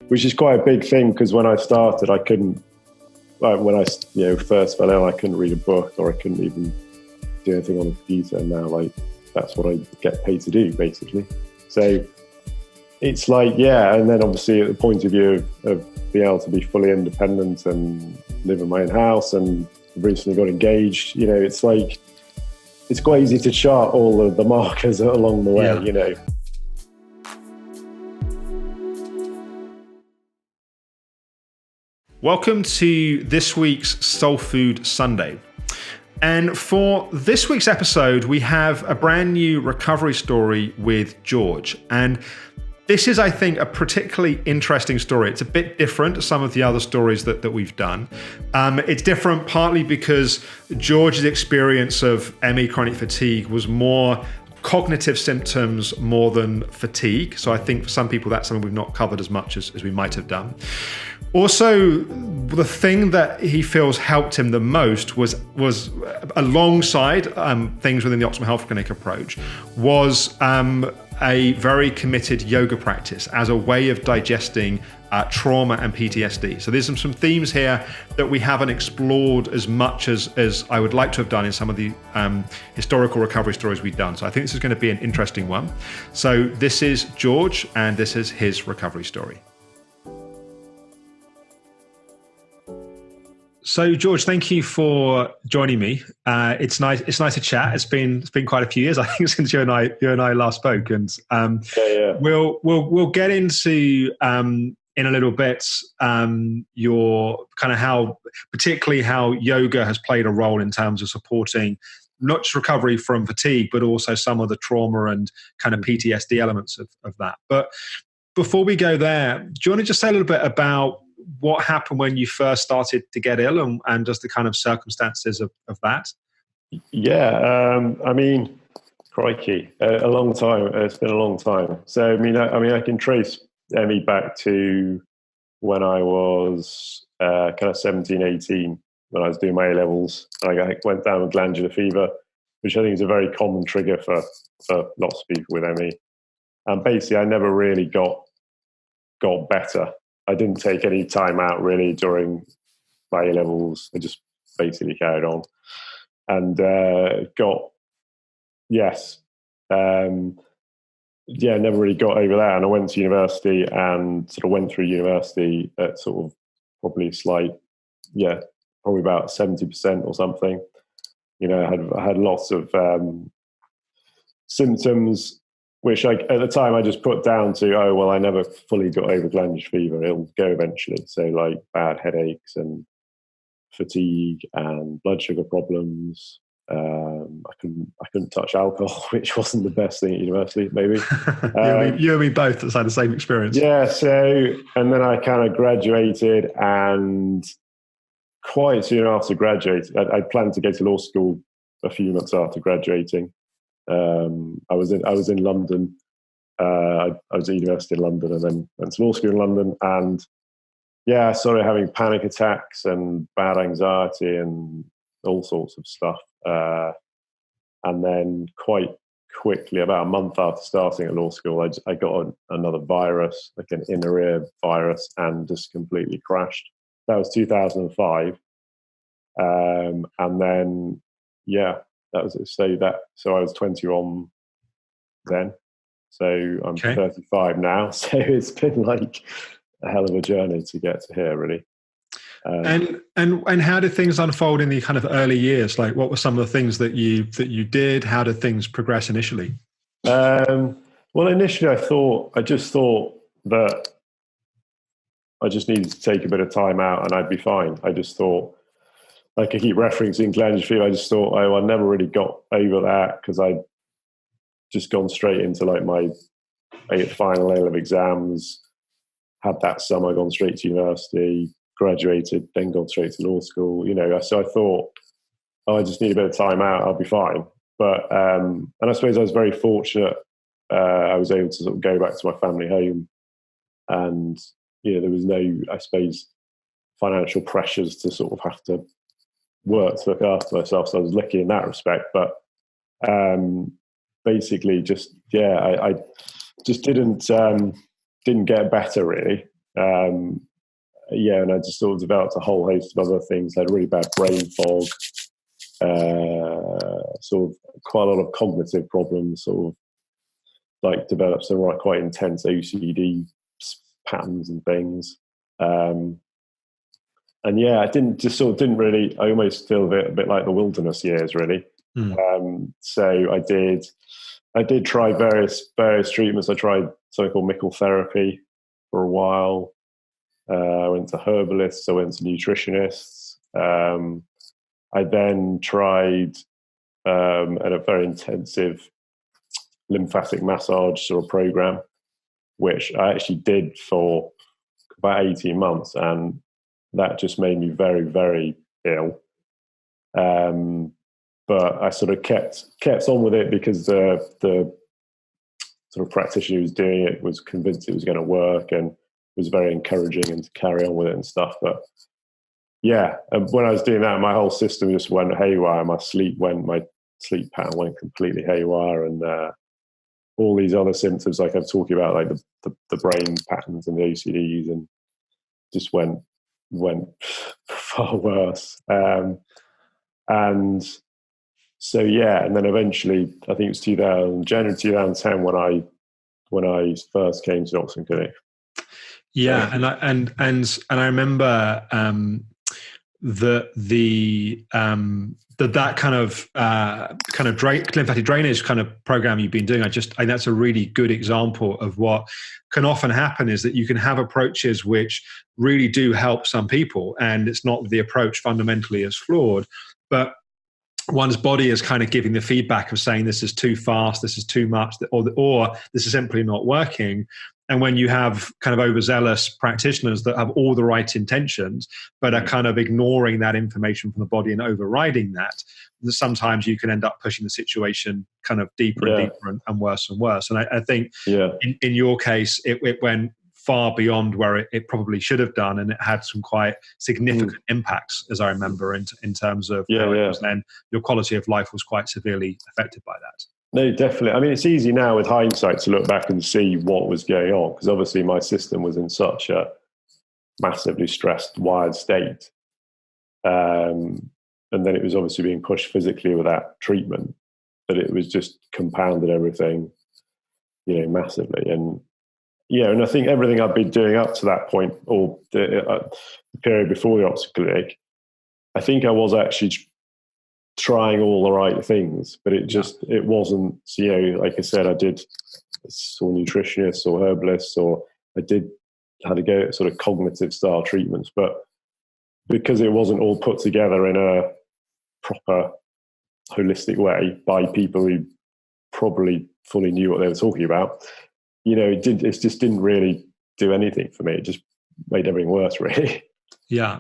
which is quite a big thing because when I started, I couldn't, like when I first fell ill, I couldn't read a book or I couldn't even do anything on the computer. And now, like, that's what I get paid to do, basically. So it's like, yeah. And then obviously at the point of view of being able to be fully independent and live in my own house and recently got engaged, it's like, it's quite easy to chart all of the markers along the way, Welcome to this week's Soul Food Sunday. And for this week's episode, we have a brand new recovery story with George. And this is, I think, a particularly interesting story. It's a bit different to some of the other stories that we've done. It's different partly because George's experience of ME, chronic fatigue, was more cognitive symptoms more than fatigue. So I think for some people, that's something we've not covered as much as we might have done. Also, the thing that he feels helped him the most was alongside things within the Optimal Health Clinic approach, was a very committed yoga practice as a way of digesting trauma and PTSD. So there's some themes here that we haven't explored as much as I would like to have done in some of the historical recovery stories we've done. So I think this is going to be an interesting one. So this is George, and this is his recovery story. So George, thank you for joining me. It's nice to chat. It's been quite a few years, I think, since you and I last spoke, and we'll get into in a little bit your kind of particularly how yoga has played a role in terms of supporting not just recovery from fatigue, but also some of the trauma and kind of PTSD elements of that. But before we go there, do you want to just say a little bit about what happened when you first started to get ill and just the kind of circumstances of that? Yeah, I mean, crikey, a long time. It's been a long time. So, I can trace ME back to when I was kind of 17, 18, when I was doing my A-levels. I went down with glandular fever, which I think is a very common trigger for lots of people with ME. And basically, I never really got better. I didn't take any time out really during my A-levels. I just basically carried on and never really got over that. And I went to university and sort of went through university at sort of probably about 70% or something. I had lots of symptoms, which at the time I just put down to, I never fully got over glandular fever. It'll go eventually. So like bad headaches and fatigue and blood sugar problems. I couldn't touch alcohol, which wasn't the best thing at university, maybe. You and me both have had the same experience. Yeah. So, and then I kind of graduated, and quite soon after graduating, I planned to go to law school a few months after graduating. I was in London. I was at university in London, and then went to law school in London. And I started having panic attacks and bad anxiety and all sorts of stuff. And then quite quickly, about a month after starting at law school, I got another virus, like an inner ear virus, and just completely crashed. That was 2005. And then, that was it. So I was 21 then. So I'm 35 now. So it's been like a hell of a journey to get to here, really. And how did things unfold in the kind of early years? Like, what were some of the things that you did? How did things progress initially? Well, initially I just thought that I just needed to take a bit of time out and I'd be fine. I just thought, like I keep referencing glandular fever, I just thought, I never really got over that because I'd just gone straight into like my final A-level exams, had that summer, gone straight to university, graduated, then gone straight to law school, so I thought, I just need a bit of time out, I'll be fine. But, and I suppose I was very fortunate. I was able to sort of go back to my family home, and, there was no, I suppose, financial pressures to sort of have to work to look after myself. So I was lucky in that respect. But basically, I just didn't get better really. Yeah, and I just sort of developed a whole host of other things. I had really bad brain fog, sort of quite a lot of cognitive problems, sort of like developed some quite intense OCD patterns and things. And yeah, I didn't really, I almost feel a bit like the wilderness years, really. So I did try various treatments. I tried something called Mickle therapy for a while. I went to herbalists. I went to nutritionists. I then tried at a very intensive lymphatic massage sort of program, which I actually did for about 18 months, and that just made me very, very ill. But I sort of kept on with it because the sort of practitioner who was doing it was convinced it was going to work and was very encouraging and to carry on with it and stuff. But yeah, when I was doing that, my whole system just went haywire. My sleep pattern went completely haywire, and all these other symptoms, like I'm talking about, like the brain patterns and the OCDs, and just went far worse. And so yeah, and then eventually, I think it was January 2010 when I first came to the Oxford Clinic. Yeah, so. and I remember that kind of lymphatic drainage kind of program you've been doing. I think that's a really good example of what can often happen, is that you can have approaches which really do help some people, and it's not the approach fundamentally is flawed, but one's body is kind of giving the feedback of saying this is too fast, this is too much, or this is simply not working. And when you have kind of overzealous practitioners that have all the right intentions, but are kind of ignoring that information from the body and overriding that, sometimes you can end up pushing the situation kind of deeper and deeper and worse and worse. And I think in your case, it went far beyond where it probably should have done, and it had some quite significant impacts, as I remember, in terms of how it was then your quality of life was quite severely affected by that. No, definitely. I mean, it's easy now with hindsight to look back and see what was going on, because obviously my system was in such a massively stressed, wired state. And then it was obviously being pushed physically with that treatment, but it was just compounded everything, massively. And and I think everything I'd been doing up to that point, or the period before the Oxford Clinic, I think I was actually trying all the right things, but it wasn't, like I said, I saw nutritionists or herbalists, or I had to go at sort of cognitive style treatments, but because it wasn't all put together in a proper holistic way by people who probably fully knew what they were talking about, it just didn't really do anything for me. It just made everything worse, really. Yeah.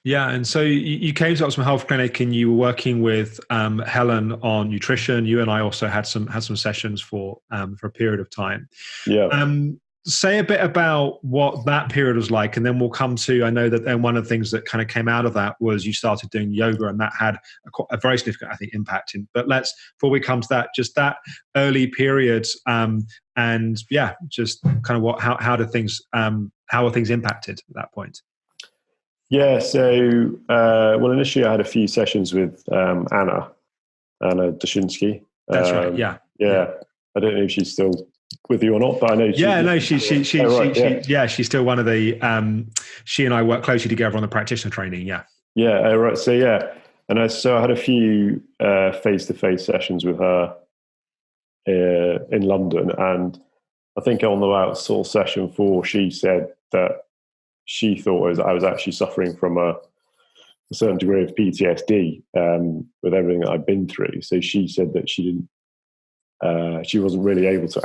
And so you came to Oxford Health Clinic and you were working with Helen on nutrition. You and I also had some sessions for a period of time. Yeah. Say a bit about what that period was like, and then we'll come to, I know that then one of the things that kind of came out of that was you started doing yoga, and that had a very significant, I think, impact. But before we come to that, just that early period, and just kind of how are things impacted at that point? Yeah, so initially I had a few sessions with Anna Dushinsky. That's right. Yeah. I don't know if she's still with you or not, but I know. She's still one of the. She and I work closely together on the practitioner training. Yeah. Yeah. Right. So and I had a few face-to-face sessions with her in London, and I think on about sort of session 4, she said that she thought I was actually suffering from a certain degree of PTSD with everything that I've been through. So she said that she wasn't really able to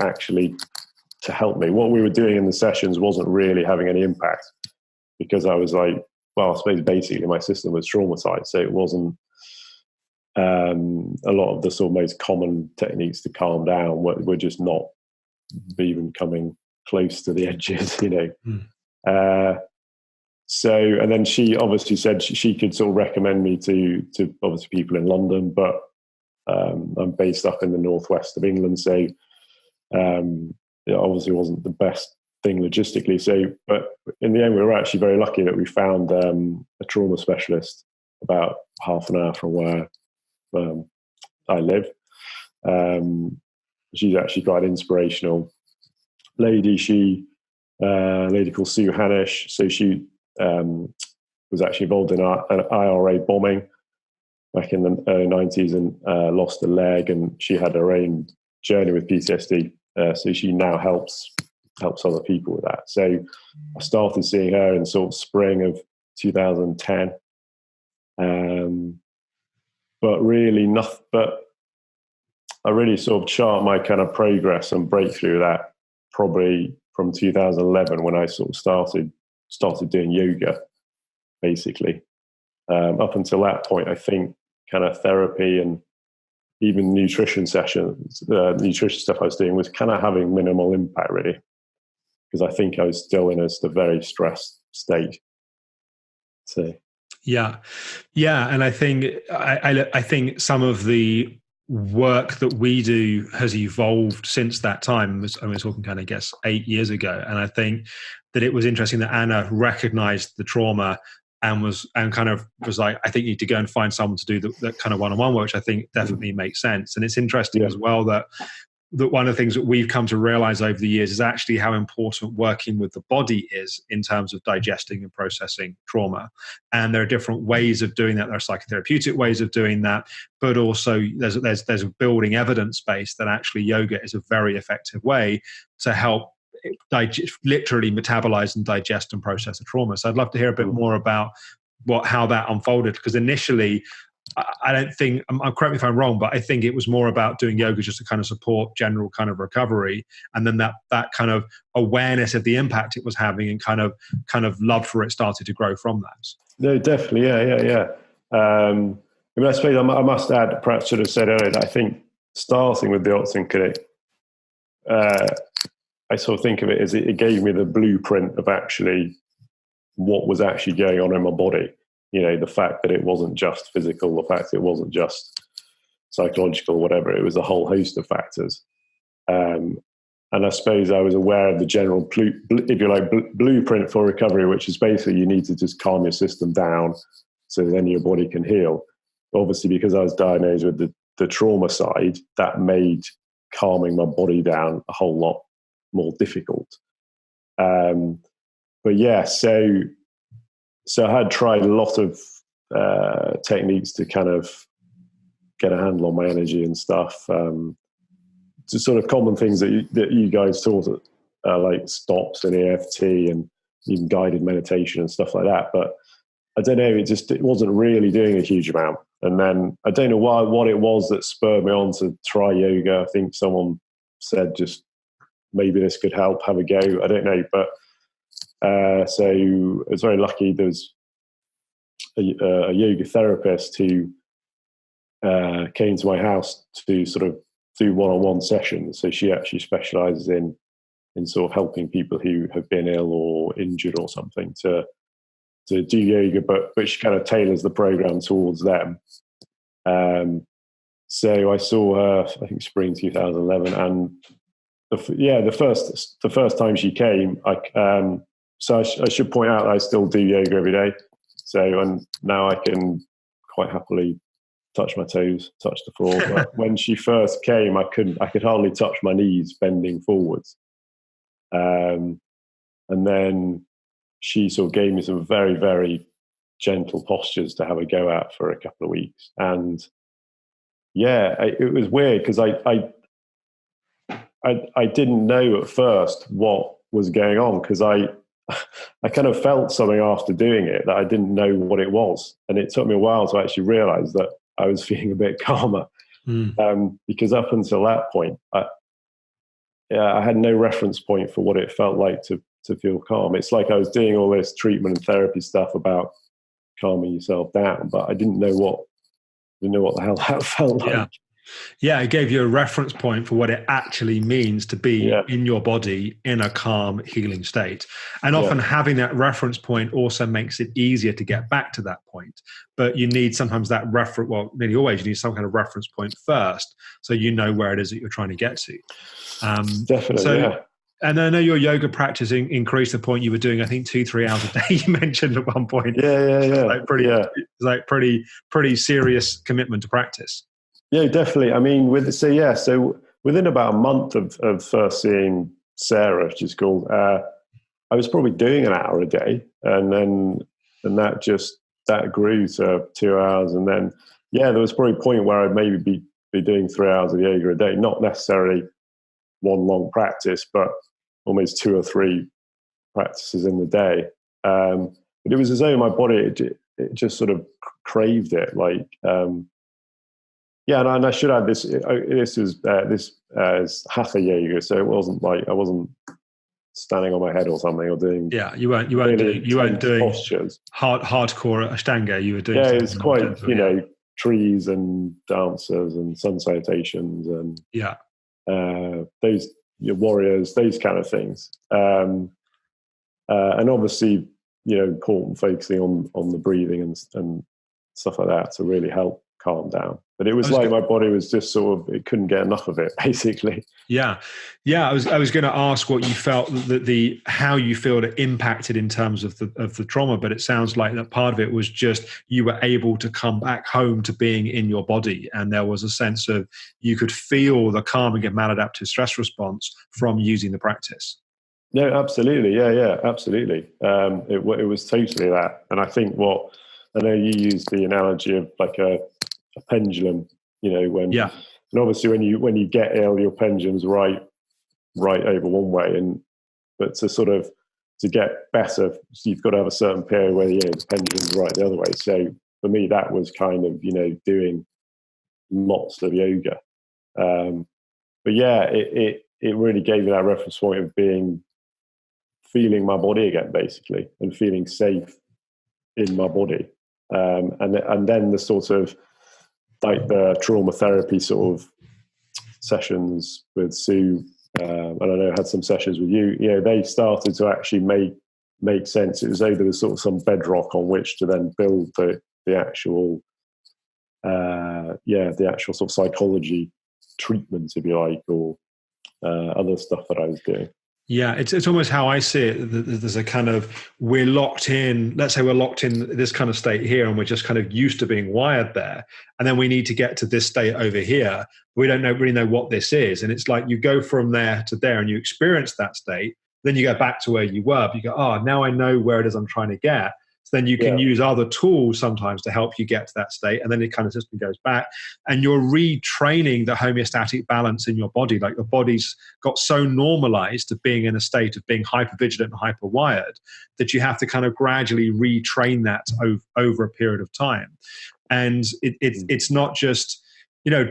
help me. What we were doing in the sessions wasn't really having any impact, because I was like, well, I suppose basically my system was traumatized. So it wasn't a lot of the sort of most common techniques to calm down were just not even coming close to the edges, So, and then she obviously said she could sort of recommend me to obviously people in London, but I'm based up in the northwest of England, so it obviously wasn't the best thing logistically. So, but in the end, we were actually very lucky that we found a trauma specialist about half an hour from where I live. She's actually quite an inspirational lady. A lady called Sue Hanish. So she was actually involved in an IRA bombing back in the early 90s and lost a leg, and she had her own journey with PTSD. So she now helps other people with that. So I started seeing her in sort of spring of 2010. But really nothing, but I really sort of chart my kind of progress and breakthrough that probably from 2011 when I sort of started doing yoga, basically. Up until that point, I think kind of therapy and even nutrition sessions, the nutrition stuff I was doing was kind of having minimal impact, really, because I think I was still in a very stressed state. So yeah, and I think I think some of the work that we do has evolved since that time. I was talking kind of, I guess, 8 years ago, and I think that it was interesting that Anna recognized the trauma and was like, I think you need to go and find someone to do that kind of one-on-one work, which I think definitely makes sense. And it's interesting as well that one of the things that we've come to realize over the years is actually how important working with the body is in terms of digesting and processing trauma. And there are different ways of doing that. There are psychotherapeutic ways of doing that, but also there's a building evidence base that actually yoga is a very effective way to help literally metabolize and digest and process the trauma. So I'd love to hear a bit more about how that unfolded, because initially, I don't think, correct me if I'm wrong, but I think it was more about doing yoga just to kind of support general kind of recovery. And then that kind of awareness of the impact it was having and kind of love for it started to grow from that. No, definitely. Yeah. I mean, I suppose I must add, perhaps should have said earlier, that I think starting with the Oxen Clinic, I sort of think of it as it gave me the blueprint of actually what was actually going on in my body. You know, the fact that it wasn't just physical, the fact that it wasn't just psychological, whatever. It was a whole host of factors. And I suppose I was aware of the general, if you like, blueprint for recovery, which is basically you need to just calm your system down so then your body can heal. But obviously, because I was diagnosed with the trauma side, that made calming my body down a whole lot more difficult. But yeah, so I had tried a lot of techniques to kind of get a handle on my energy and stuff. To sort of common things that you guys taught, like stops and EFT and even guided meditation and stuff like that. But I don't know, it wasn't really doing a huge amount. And then I don't know what it was that spurred me on to try yoga. I think someone said just maybe this could help, have a go. I don't know, but so I was very lucky. There's a yoga therapist who came to my house to sort of do one-on-one sessions. So she actually specializes in sort of helping people who have been ill or injured or something to do yoga, but she kind of tailors the program towards them. So I saw her, I think spring 2011, and the first time she came, so I should point out that I still do yoga every day. So, and now I can quite happily touch my toes, touch the floor. But when she first came, I could hardly touch my knees bending forwards. And then she sort of gave me some very, very gentle postures to have a go at for a couple of weeks. And yeah, it was weird because I didn't know at first what was going on, because I kind of felt something after doing it that I didn't know what it was. And it took me a while to actually realize that I was feeling a bit calmer. Because up until that point, I had no reference point for what it felt like to feel calm. It's like I was doing all this treatment and therapy stuff about calming yourself down, but I didn't know what the hell that felt like. Yeah, it gave you a reference point for what it actually means to be in your body in a calm, healing state. And often having that reference point also makes it easier to get back to that point. But you need sometimes that reference, well, nearly always you need some kind of reference point first, so you know where it is that you're trying to get to. Definitely, And I know your yoga practice increased to the point you were doing, I think, 2-3 hours a day. You mentioned at one point. Yeah. Pretty serious commitment to practice. Yeah, definitely. I mean, so within about a month of first seeing Sarah, which is called, I was probably doing an hour a day, and that grew to 2 hours, and then there was probably a point where I'd maybe be doing 3 hours of yoga a day, not necessarily one long practice, but almost 2 or 3 practices in the day. But it was as though my body it just sort of craved it, like. And I should add this. This is hatha yoga, so it wasn't like I wasn't standing on my head or something or doing. Yeah, you weren't doing postures. Hardcore Ashtanga. You were doing. Yeah, it's quite trees and dancers and sun salutations and those warriors, those kind of things. And obviously, important focusing on the breathing and stuff like that to really help calm down. But it was like my body was just sort of, it couldn't get enough of it, basically. Yeah. I was going to ask what you felt that how you feel it impacted in terms of the trauma, but it sounds like that part of it was just you were able to come back home to being in your body, and there was a sense of you could feel the calming and maladaptive stress response from using the practice. No, absolutely. Yeah, absolutely. It was totally that. And I think I know you used the analogy of like a pendulum, and obviously when you get ill, your pendulum's right over one way, but to get better, you've got to have a certain period where the pendulum's right the other way. So for me, that was kind of doing lots of yoga, but it really gave me that reference point of feeling my body again, basically, and feeling safe in my body, and then the sort of like the trauma therapy sort of sessions with Sue, and I know I had some sessions with you. They started to actually make sense. It was though there was sort of some bedrock on which to then build the actual, the actual sort of psychology treatment, if you like, or other stuff that I was doing. Yeah, it's almost how I see it. There's a kind of, we're locked in, let's say we're locked in this kind of state here, and we're just kind of used to being wired there. And then we need to get to this state over here. We don't really know what this is. And it's like you go from there to there and you experience that state. Then you go back to where you were. But you go, now I know where it is I'm trying to get. So then you can use other tools sometimes to help you get to that state. And then it kind of system goes back. And you're retraining the homeostatic balance in your body. Like your body's got so normalized to being in a state of being hypervigilant and hyperwired that you have to kind of gradually retrain that over a period of time. And it's not just,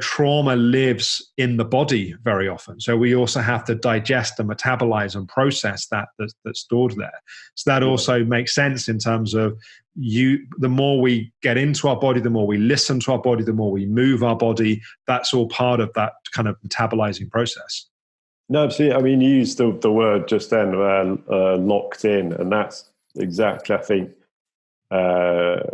trauma lives in the body very often. So we also have to digest and metabolize and process that's stored there. So that also makes sense in terms of the more we get into our body, the more we listen to our body, the more we move our body, that's all part of that kind of metabolizing process. No, absolutely. I mean, you used the word just then, locked in, and that's exactly, I think,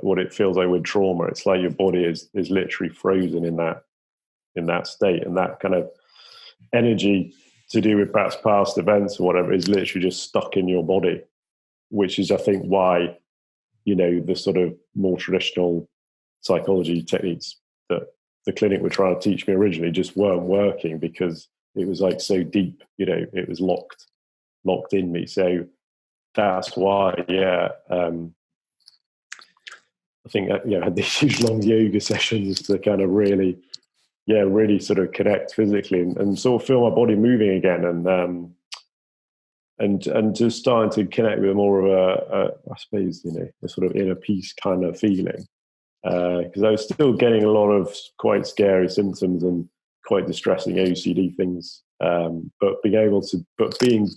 what it feels like with trauma. It's like your body is literally frozen in that state, and that kind of energy to do with perhaps past events or whatever is literally just stuck in your body, which is, I think, why the sort of more traditional psychology techniques that the clinic were trying to teach me originally just weren't working, because it was like so deep, it was locked in me. So that's why I think I had these huge long yoga sessions to kind of really sort of connect physically and sort of feel my body moving again, and just starting to connect with more of a I suppose, a sort of inner peace kind of feeling, because I was still getting a lot of quite scary symptoms and quite distressing OCD things, but doing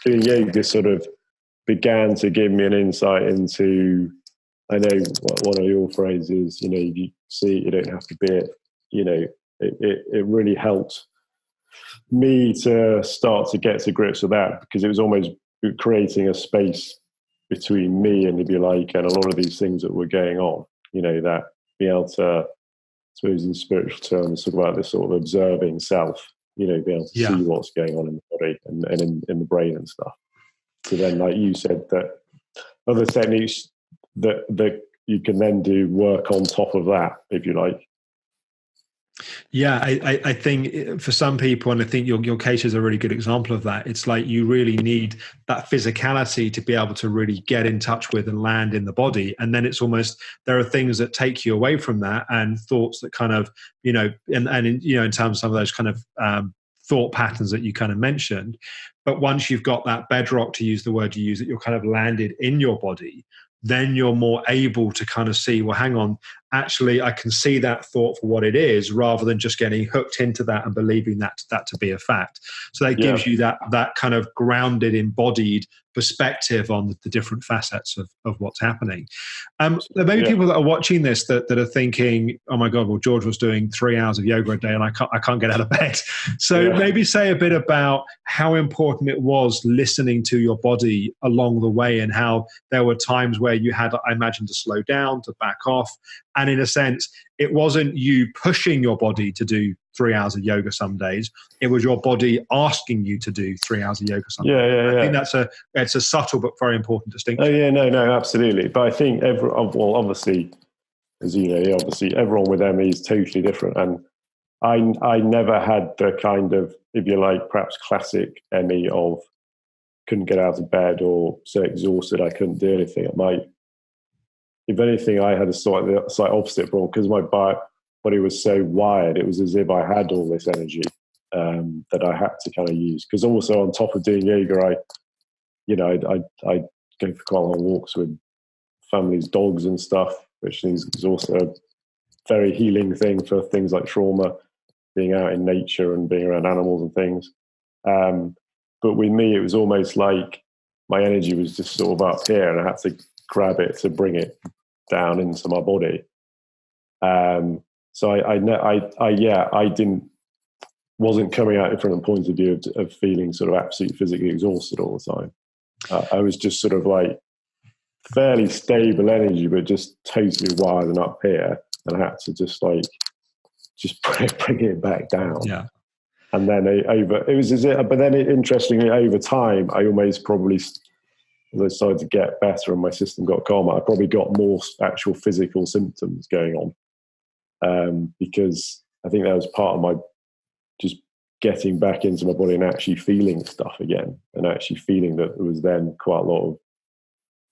yoga sort of began to give me an insight into, I know one of your phrases, you see it, you don't have to be it. It really helped me to start to get to grips with that, because it was almost creating a space between me and, if you like, and a lot of these things that were going on, that being able to, I suppose in spiritual terms, talk about this sort of observing self, be able to see what's going on in the body and in the brain and stuff. So then, like you said, that other techniques that you can then do work on top of that, if you like. Yeah, I think for some people, and I think your case is a really good example of that, it's like you really need that physicality to be able to really get in touch with and land in the body. And then it's almost, there are things that take you away from that, and thoughts that kind of, in terms of some of those kind of thought patterns that you kind of mentioned. But once you've got that bedrock, to use the word you use, that you're kind of landed in your body, then you're more able to kind of see, well, hang on, actually, I can see that thought for what it is, rather than just getting hooked into that and believing that to be a fact. So that gives you that kind of grounded, embodied perspective on the different facets of what's happening. There may be people that are watching this that are thinking, oh my God, well, George was doing 3 hours of yoga a day and I can't get out of bed. So maybe say a bit about how important it was listening to your body along the way, and how there were times where you had, I imagine, to slow down, to back off. And in a sense, it wasn't you pushing your body to do 3 hours of yoga some days. It was your body asking you to do 3 hours of yoga some days. I think it's a subtle but very important distinction. Oh, yeah, no, absolutely. But I think obviously, as you know, everyone with ME is totally different. And I never had the kind of, if you like, perhaps classic ME of couldn't get out of bed or so exhausted I couldn't do anything. If anything, I had a slight opposite problem, because my body was so wired. It was as if I had all this energy that I had to kind of use. Because also on top of doing yoga, I go for quite long walks with family's dogs and stuff, which is also a very healing thing for things like trauma, being out in nature and being around animals and things. But with me, it was almost like my energy was just sort of up here, and I had to grab it to bring it down into my body. So I wasn't coming at it from the point of view of feeling sort of absolutely physically exhausted all the time. I was just sort of like fairly stable energy, but just totally wired and up here, and I had to just bring it back down. Yeah. And then interestingly, over time, I almost probably, as I started to get better and my system got calmer, I probably got more actual physical symptoms going on, because I think that was part of my just getting back into my body and actually feeling stuff again, and actually feeling that there was then quite a lot of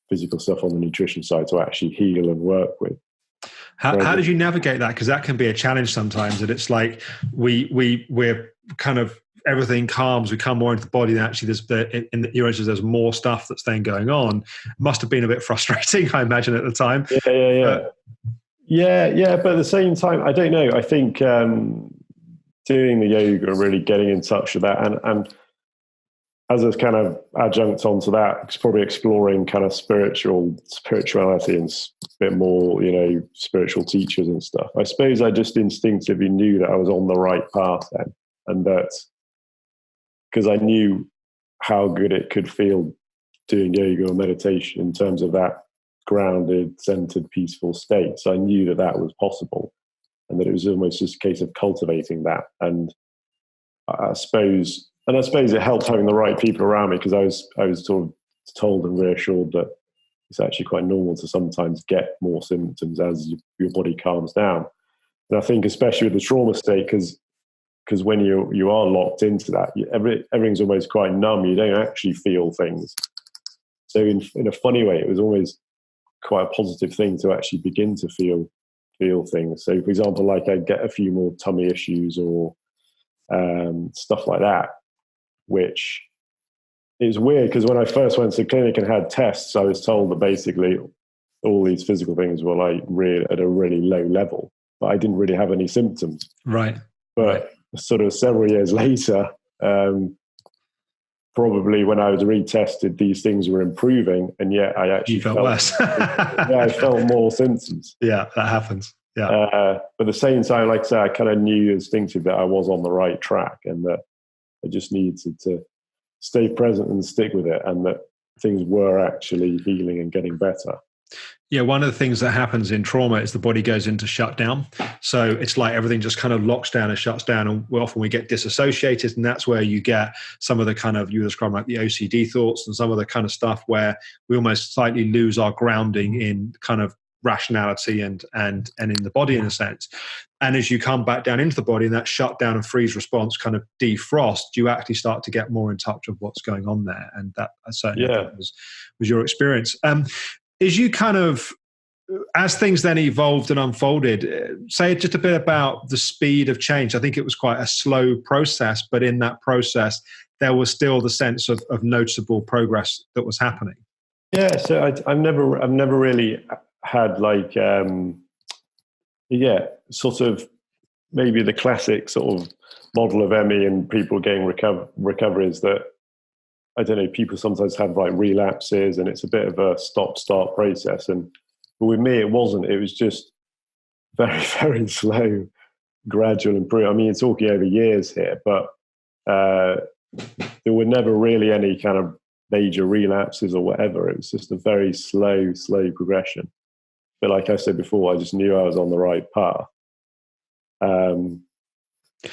physical stuff on the nutrition side to actually heal and work with. How did you navigate that? Because that can be a challenge sometimes, and it's like we're kind of, everything calms, we come more into the body, and actually there's more stuff that's then going on. It must have been a bit frustrating, I imagine, at the time. Yeah. But at the same time, I don't know. I think doing the yoga and really getting in touch with that, and as a kind of adjunct onto that, it's probably exploring kind of spirituality and a bit more, spiritual teachers and stuff. I suppose I just instinctively knew that I was on the right path then, and that because I knew how good it could feel doing yoga or meditation in terms of that grounded, centered, peaceful state. So I knew that was possible, and that it was almost just a case of cultivating that. And I suppose it helped having the right people around me, because I was sort of told and reassured that it's actually quite normal to sometimes get more symptoms as your body calms down. And I think especially with the trauma state, because when you are locked into that, everything's almost quite numb. You don't actually feel things. So in a funny way, it was always quite a positive thing to actually begin to feel things. So for example, like I'd get a few more tummy issues or stuff like that, which is weird, because when I first went to the clinic and had tests, I was told that basically all these physical things were like at a really low level, but I didn't really have any symptoms. Right. But sort of several years later, probably when I was retested, these things were improving, and yet I actually felt worse. I felt more symptoms. Yeah, that happens. Yeah. But at the same time, like I said, I kind of knew instinctively that I was on the right track, and that I just needed to stay present and stick with it, and that things were actually healing and getting better. Yeah, one of the things that happens in trauma is the body goes into shutdown. So it's like everything just kind of locks down and shuts down. And often we get disassociated. And that's where you get some of the kind of, you describe like the OCD thoughts and some of the kind of stuff where we almost slightly lose our grounding in kind of rationality and in the body in a sense. And as you come back down into the body and that shutdown and freeze response kind of defrost, you actually start to get more in touch with what's going on there. And that I certainly think was your experience. Is you kind of, as things then evolved and unfolded, say just a bit about the speed of change. I think it was quite a slow process, but in that process, there was still the sense of noticeable progress that was happening. Yeah, so I've never really had like, sort of maybe the classic sort of model of ME and people getting recoveries that, I don't know, people sometimes have like relapses and it's a bit of a stop-start process. But with me, it wasn't. It was just very, very slow, gradual improvement. I mean, it's talking over years here, but there were never really any kind of major relapses or whatever. It was just a very slow progression. But like I said before, I just knew I was on the right path. And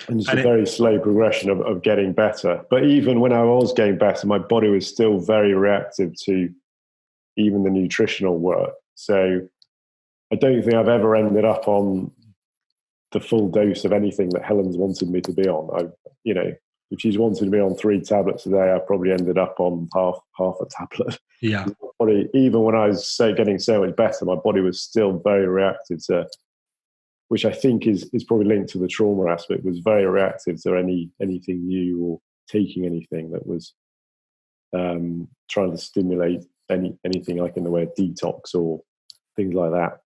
just a very slow progression of getting better. But even when I was getting better, my body was still very reactive to even the nutritional work. So I don't think I've ever ended up on the full dose of anything that Helen's wanted me to be on. If she's wanted me on 3 tablets a day, I probably ended up on half a tablet. Yeah. Even when I was getting so much better, my body was still very reactive to, which I think is probably linked to the trauma aspect, was very reactive to anything new or taking anything that was trying to stimulate anything like in the way of detox or things like that.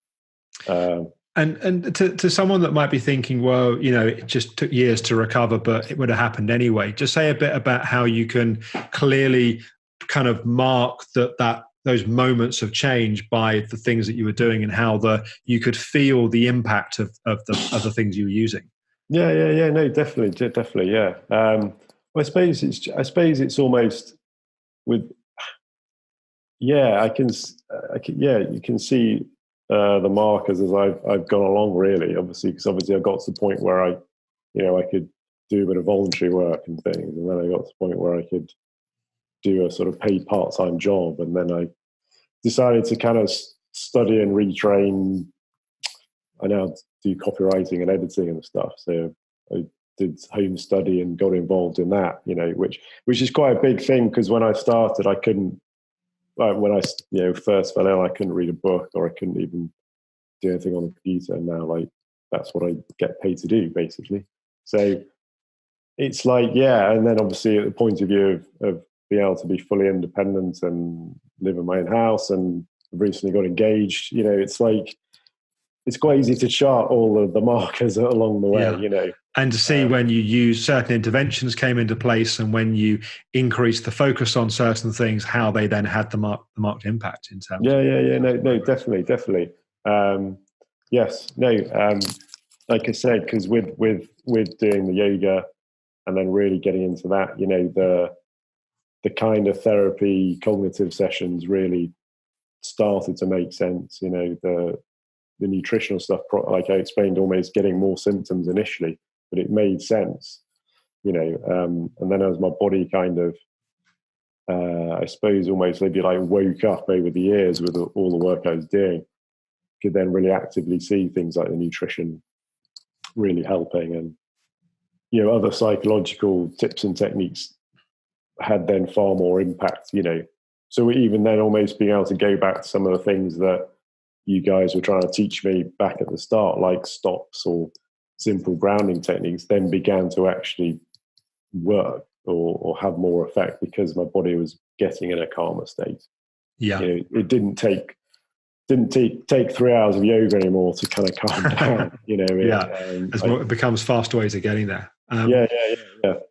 And to someone that might be thinking, well, it just took years to recover, but it would have happened anyway. Just say a bit about how you can clearly kind of mark that those moments of change by the things that you were doing and how you could feel the impact of the things you were using. Yeah. No, definitely. Yeah. I suppose it's almost with, you can see the markers as I've gone along, really, obviously, because obviously I got to the point where I could do a bit of voluntary work and things, and then I got to the point where I could do a sort of paid part-time job, and then I decided to kind of study and retrain. I now do copywriting and editing and stuff, so I did home study and got involved in that, which is quite a big thing, because when I started, I couldn't. When I first fell ill, I couldn't read a book or I couldn't even do anything on the computer. And now, that's what I get paid to do, basically. So it's like, and then obviously at the point of view of being able to be fully independent and live in my own house, and recently got engaged, it's like, it's quite easy to chart all of the markers along the way, And to see when you use certain interventions came into place and when you increased the focus on certain things, how they then had the marked impact in terms. No, definitely. Yes, no. Like I said, because with doing the yoga and then really getting into that, the kind of therapy, cognitive sessions really started to make sense. The nutritional stuff, like I explained, almost getting more symptoms initially, but it made sense, and then as my body kind of, I suppose almost maybe like woke up over the years with all the work I was doing, could then really actively see things like the nutrition really helping, and, other psychological tips and techniques had then far more impact, So even then almost being able to go back to some of the things that you guys were trying to teach me back at the start, like stops or simple grounding techniques, then began to actually work or have more effect because my body was getting in a calmer state. Yeah. It didn't take 3 hours of yoga anymore to kind of calm down, It becomes faster ways of getting there. Yeah.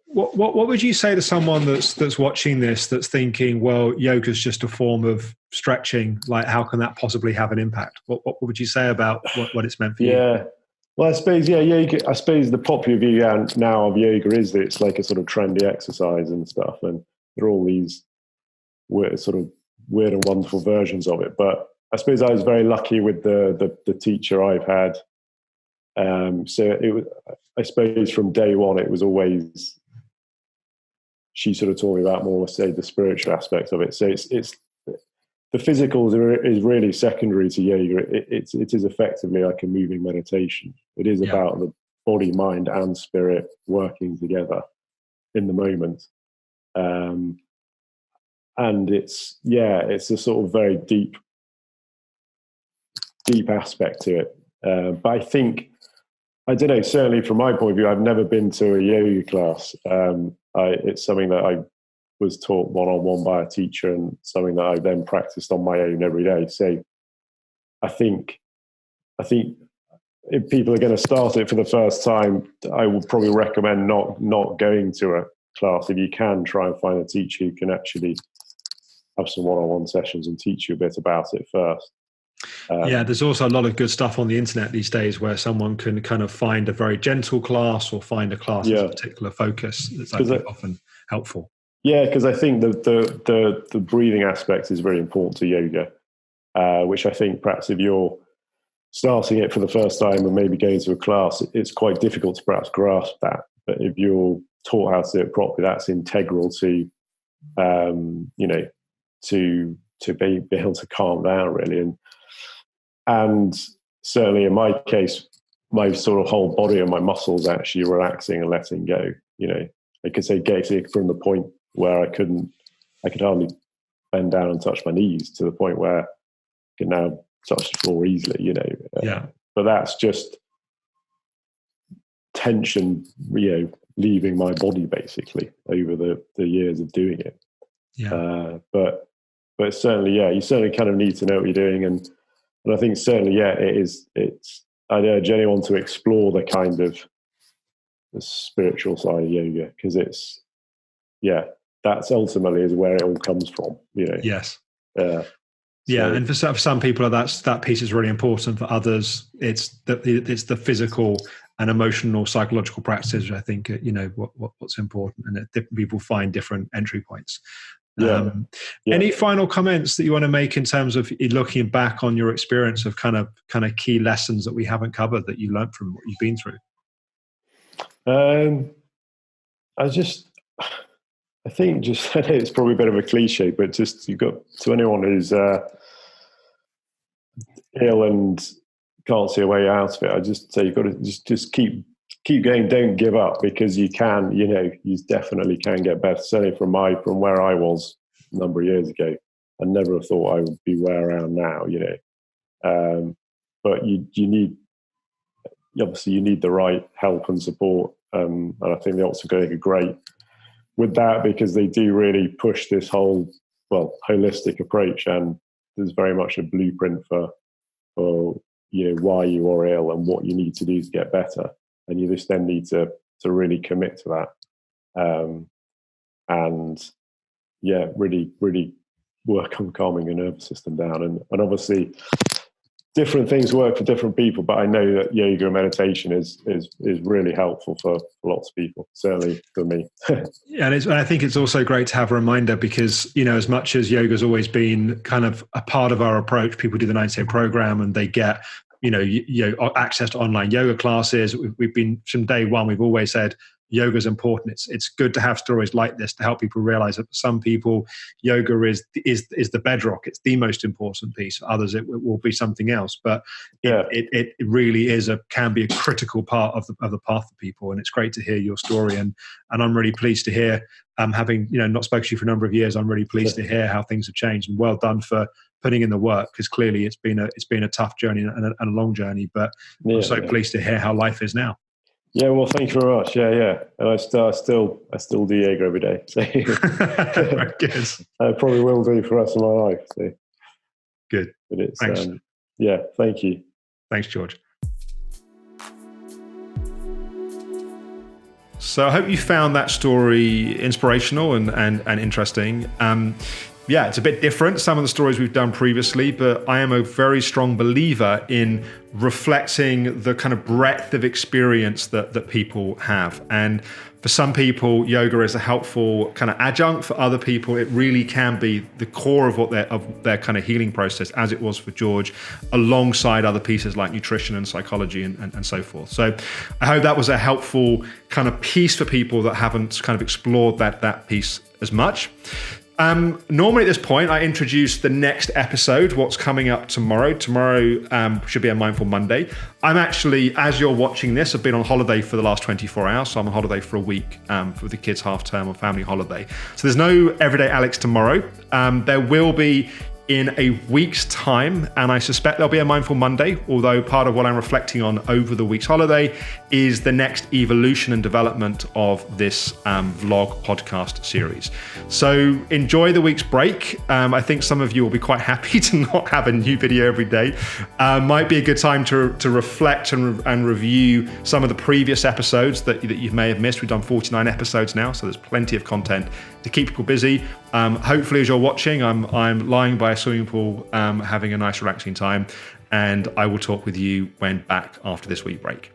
What would you say to someone that's watching this, that's thinking, well, yoga is just a form of stretching? Like, how can that possibly have an impact? What would you say about what it's meant for you? Yeah. Well, I suppose, yoga, I suppose the popular view now of yoga is that it's like a sort of trendy exercise and stuff. And there are all these weird and wonderful versions of it. But I suppose I was very lucky with the teacher I've had. So it was, I suppose from day one, it was always, she sort of taught me about more, say, the spiritual aspect of it. So it's the physical is really secondary to yoga. It is effectively like a moving meditation. It is about the body, mind, and spirit working together in the moment. And it's a sort of very deep aspect to it. But I think, I don't know, certainly from my point of view, I've never been to a yoga class. It's something that I was taught one-on-one by a teacher, and something that I then practiced on my own every day. So I think if people are going to start it for the first time, I would probably recommend not going to a class. If you can, try and find a teacher who can actually have some one-on-one sessions and teach you a bit about it first. There's also a lot of good stuff on the internet these days where someone can kind of find a very gentle class or find a class with a particular focus. That's, I think, often helpful. Yeah, because I think the breathing aspect is very important to yoga, which I think perhaps if you're starting it for the first time and maybe going to a class, it's quite difficult to perhaps grasp that. But if you're taught how to do it properly, that's integral to, to be able to calm down really. And certainly in my case, my sort of whole body and my muscles actually relaxing and letting go. I could say getting from the point where I could hardly bend down and touch my knees to the point where I can now touch the floor easily, But that's just tension, leaving my body basically over the years of doing it. But certainly, you certainly kind of need to know what you're doing. And I think certainly, I'd urge anyone to explore the kind of the spiritual side of yoga, because that's ultimately is where it all comes from, Yes. And for some people, that piece is really important. For others, it's the physical and emotional, psychological practices. I think what's important, and different people find different entry points. Any final comments that you want to make in terms of looking back on your experience of kind of key lessons that we haven't covered that you learned from what you've been through? I think it's probably a bit of a cliche, but just you've got, to anyone who's ill and can't see a way out of it, I just say you've got to just keep going, don't give up, because you can, you definitely can get better. Certainly from where I was a number of years ago, I never have thought I would be where I am now, but you need the right help and support. And I think the Oxford Clinic are great with that, because they do really push this whole, holistic approach, and there's very much a blueprint for why you are ill and what you need to do to get better. And you just then need to really commit to that. Really, really work on calming your nervous system down. And obviously different things work for different people, but I know that yoga and meditation is really helpful for lots of people, certainly for me. And I think it's also great to have a reminder, because, as much as yoga's always been kind of a part of our approach, people do the 90-day program and they get, access to online yoga classes. We've been, from day one, we've always said, yoga is important. It's good to have stories like this to help people realize that for some people, yoga is the bedrock. It's the most important piece. For others, it will be something else. But it really can be a critical part of the path for people. And it's great to hear your story. And I'm really pleased to hear, having not spoken to you for a number of years, I'm really pleased to hear how things have changed. And well done for putting in the work, because clearly it's been a tough journey and a long journey. But I'm so pleased to hear how life is now. Yeah, well, thank you very much. Yeah. And I still do yoga every day. So Very good. I probably will do for the rest of my life. So. Good. But it's, thanks. Thank you. Thanks, George. So I hope you found that story inspirational and interesting. yeah, it's a bit different, some of the stories we've done previously, but I am a very strong believer in reflecting the kind of breadth of experience that people have. And for some people, yoga is a helpful kind of adjunct. For other people, it really can be the core of their kind of healing process, as it was for George, alongside other pieces like nutrition and psychology and so forth. So I hope that was a helpful kind of piece for people that haven't kind of explored that piece as much. Normally at this point, I introduce the next episode, what's coming up tomorrow. Tomorrow should be a Mindful Monday. I'm actually, as you're watching this, I've been on holiday for the last 24 hours. So I'm on holiday for a week for the kids' half term or family holiday. So there's no Everyday Alex tomorrow. There will be in a week's time, and I suspect there'll be a Mindful Monday, although part of what I'm reflecting on over the week's holiday is the next evolution and development of this vlog podcast series. So enjoy the week's break. I think some of you will be quite happy to not have a new video every day. Might be a good time to reflect and review some of the previous episodes that you may have missed. We've done 49 episodes now, so there's plenty of content to keep people busy. Hopefully, as you're watching, I'm lying by a swimming pool, having a nice relaxing time, and I will talk with you when back after this week break.